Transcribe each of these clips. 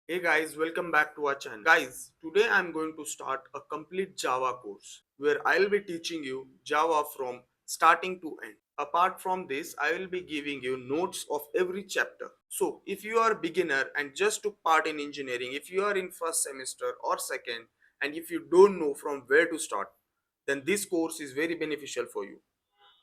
Hey guys, welcome back to our channel. Guys, today I'm going to start a complete Java course where I'll be teaching you Java from starting to end. Apart from this, I will be giving you notes of every chapter. So, if you are a beginner and just took part in engineering, if you are in first semester or second, and if you don't know from where to start, then this course is very beneficial for you.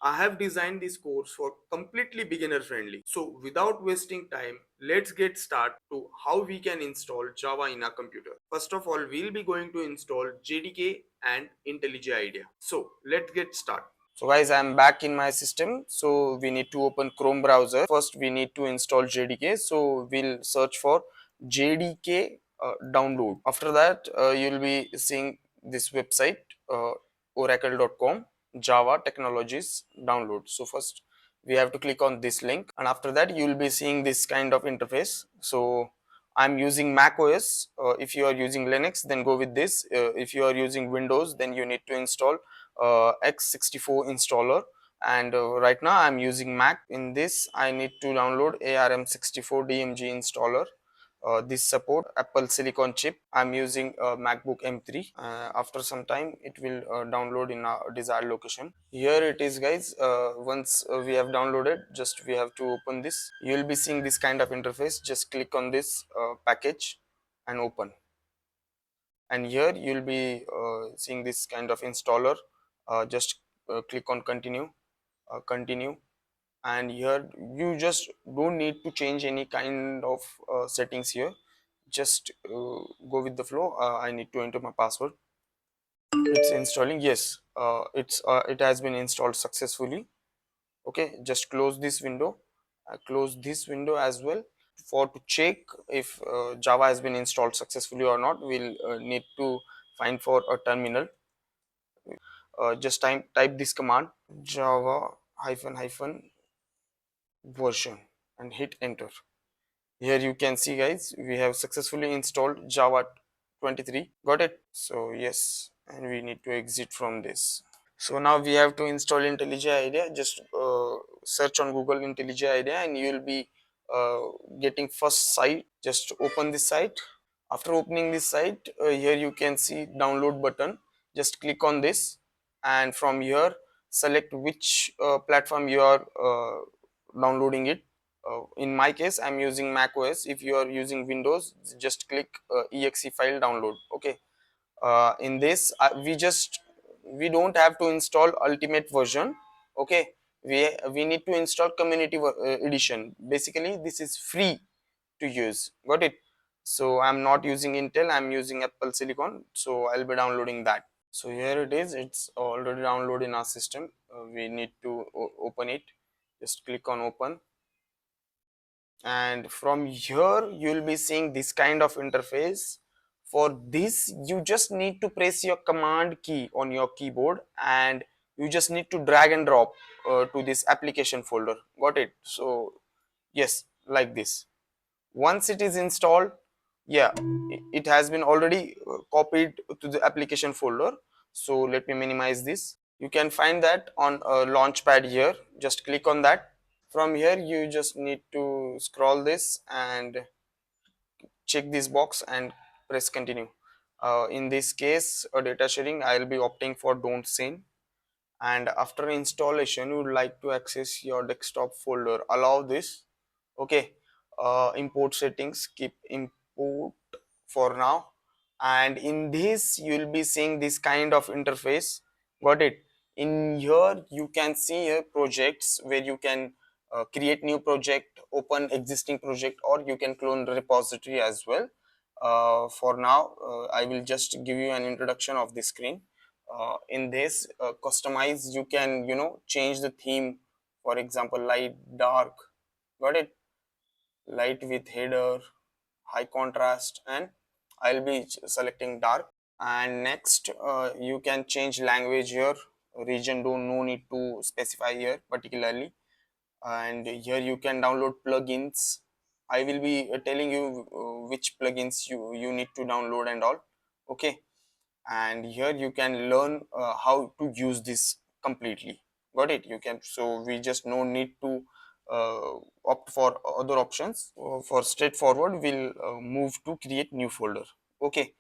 I have designed this course for completely beginner friendly. So without wasting time, let's get started to how we can install Java in a computer. First of all, we'll be going to install JDK and IntelliJ IDEA. So let's get started. So guys, I'm back in my system. So we need to open Chrome browser. First, we need to install JDK. So we'll search for JDK download. After that, you'll be seeing this website, oracle.com, Java Technologies download. So first, we have to click on this link, and after that, you'll be seeing this kind of interface. So I'm using Mac OS. If you are using Linux, then go with this. If you are using Windows, then you need to install x64 installer. And right now I'm using Mac. In this, I need to download ARM64 DMG installer. This support Apple Silicon chip. I'm using MacBook M3. After some time, it will download in our desired location. Here it is, guys. Once we have downloaded, just we have to open this. You will be seeing this kind of interface. Just click on this package and open. And here you will be seeing this kind of installer. Just click on continue, and here you just don't need to change any kind of settings here. Just go with the flow. I need to enter my password. It's installing. Yes, it has been installed successfully. Okay, just close this window. Close this window as well. For to check if Java has been installed successfully or not, we'll need to find for a terminal. Just type this command, Java hyphen hyphen version, and hit enter. Here you can see, guys, we have successfully installed Java 23. Got it? So yes, and we need to exit from this. So now we have to install IntelliJ IDEA. Just search on Google IntelliJ IDEA and you will be uh, getting first site. Just open this site. After opening this site, here you can see download button. Just click on this, and from here select which platform you are downloading it. In my case, I'm using Mac OS. If you are using Windows, just click exe file download. Okay. In this, we don't have to install ultimate version. Okay. We need to install community edition. Basically, this is free to use. Got it? So I'm not using Intel, I'm using Apple Silicon, so I'll be downloading that. So here it is. It's already downloaded in our system. We need to open it. Just click on open, and from here you'll be seeing this kind of interface. For this, you just need to press your command key on your keyboard, and you just need to drag and drop to this application folder. Got it? So yes, like this. Once it is installed, yeah, it has been already copied to the application folder. So let me minimize this. You can find that on a launchpad here. Just click on that. From here you just need to scroll this and check this box and press continue. In this case, data sharing, I'll be opting for don't send. And after installation, you would like to access your desktop folder, allow this. Okay. Import settings, keep import for now. And in this you will be seeing this kind of interface. Got it? In here you can see here projects where you can create new project, open existing project, or you can clone the repository as well. For now, I will just give you an introduction of the screen. In this customize, you can change the theme. For example, light, dark. Got it? Light with header, high contrast, and I'll be selecting dark. And next, you can change language here. Region, don't no need to specify here particularly. And here you can download plugins. I will be telling you which plugins you need to download and all. Okay. And here you can learn how to use this completely. Got it? You can, so we just no need to uh, opt for other options. For straightforward, we'll move to create new folder. Okay,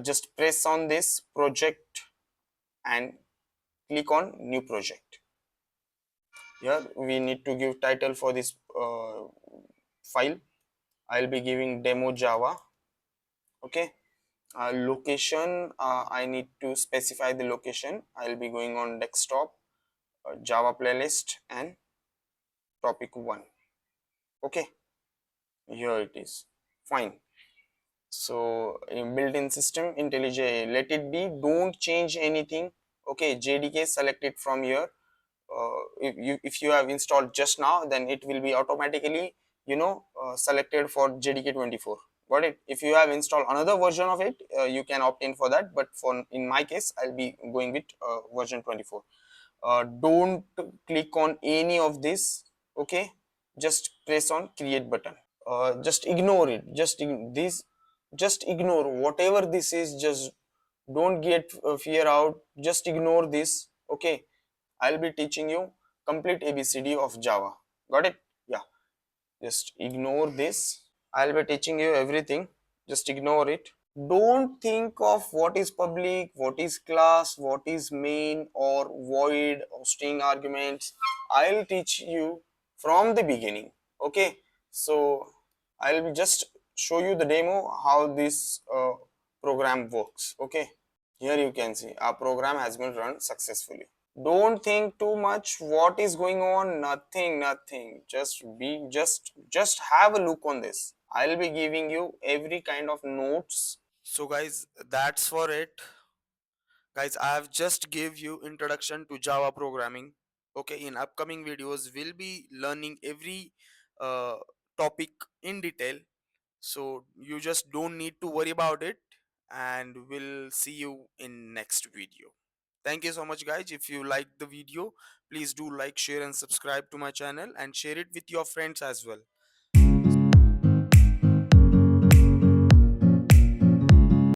just press on this project and click on new project. Here we need to give title for this file. I'll be giving demo Java. Okay, location, I need to specify the location. I'll be going on desktop, Java playlist, and topic 1. Okay, here it is. Fine. So built-in system IntelliJ, let it be, don't change anything. Okay, JDK selected from here. If you have installed just now, then it will be automatically selected for JDK 24. Got it? If you have installed another version of it, you can opt in for that, but for in my case I'll be going with version 24. Don't click on any of this. Okay, just press on create button. Just ignore it. Just ignore whatever this is. Just don't get fear out. Just ignore this. Okay, I'll be teaching you complete ABCD of Java. Got it? Yeah, just ignore this. I'll be teaching you everything. Just ignore it. Don't think of what is public, what is class, what is main or void or string arguments. I'll teach you from the beginning. Okay, so I'll just show you the demo how this program works. Okay, here you can see our program has been run successfully. Don't think too much what is going on. Nothing. Just have a look on this. I'll be giving you every kind of notes. So guys, that's for it. Guys, I have just gave you introduction to Java programming. Okay, in upcoming videos we'll be learning every uh, topic in detail. So you just don't need to worry about it, and we'll see you in next video. Thank you so much guys. If you like the video, please do like, share and subscribe to my channel, and share it with your friends as well.